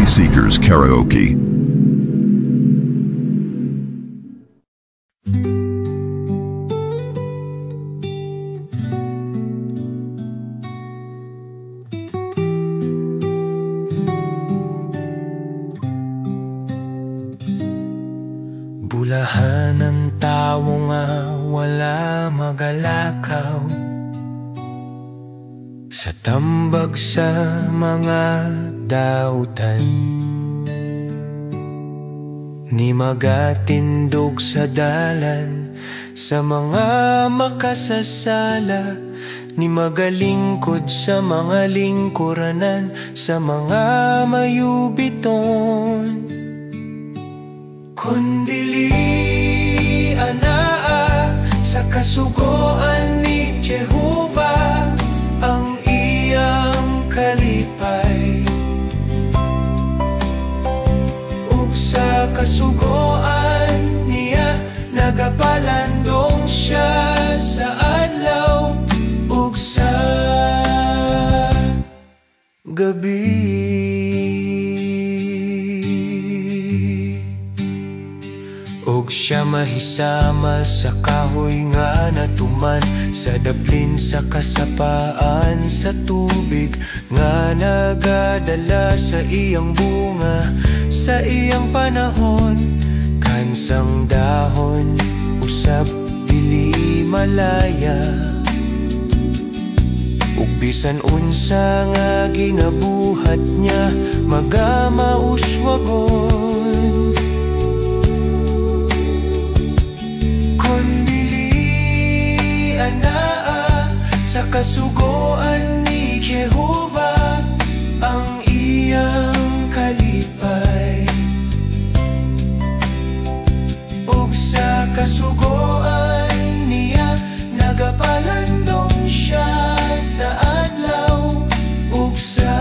Seekers Karaoke. Bulahan ng tao nga wala magalakaw, sa tambag sa mga dautan, ni magatindog sa dalan, sa mga makasasala, ni magalingkod sa mga lingkuranan, sa mga mayubiton. Kundili anaa sa kasugoan ni Jehovah ang iyang kalipay, ug sa kasugoan niya nagapalandong siya sa adlaw ug sa gabi. Ug siya mahisama sa kahoy nga natuman, sa daplin sa kasapaan sa tubig, nga nagadala sa iyang bunga sa iyang panahon. Kansang dahon usab dili malaya, ug bisan unsa nga ginabuhat niya magamauswagon. Sa kasugoan ni Jehovah ang iyang kalipay, ug sa kasugoan niya nagapalandong siya sa adlaw ug sa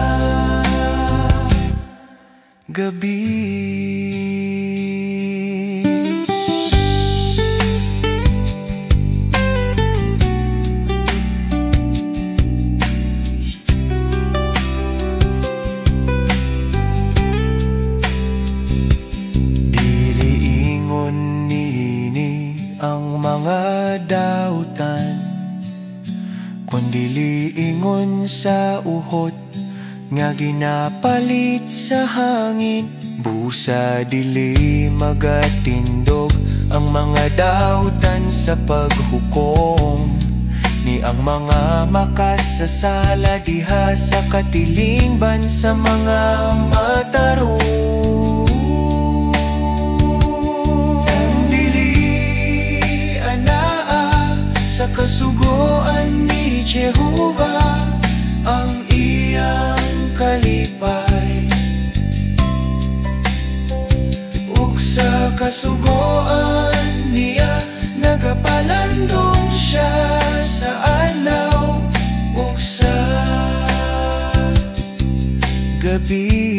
gabi. Ang mga dautan, kundi ingon sa uhot nga ginapalit sa hangin. Busa dili magatindog ang mga dautan sa paghukom, ni ang mga makasasala diha sa katilingban sa mga matarong. Sa kasugoan ni Jehovah ang iyang kalipay, ug sa kasugoan niya nagapalandong siya sa adlaw ug sa gabi.